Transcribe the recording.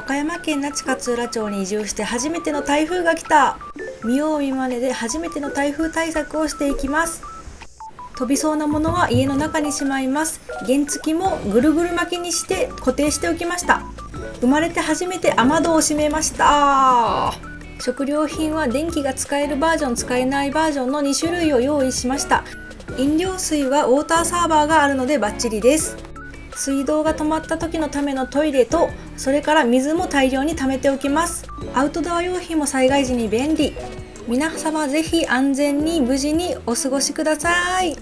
和歌山県那智勝浦町に移住して初めての台風が来た。見よう見まねで初めての台風対策をしていきます。飛びそうなものは家の中にしまいます。原付もぐるぐる巻きにして固定しておきました。生まれて初めて雨戸を閉めました。食料品は電気が使えるバージョン、使えないバージョンの2種類を用意しました。飲料水はウォーターサーバーがあるのでバッチリです。水道が止まった時のためのトイレと、それから水も大量に貯めておきます。アウトドア用品も災害時に便利。皆様ぜひ安全に無事にお過ごしください。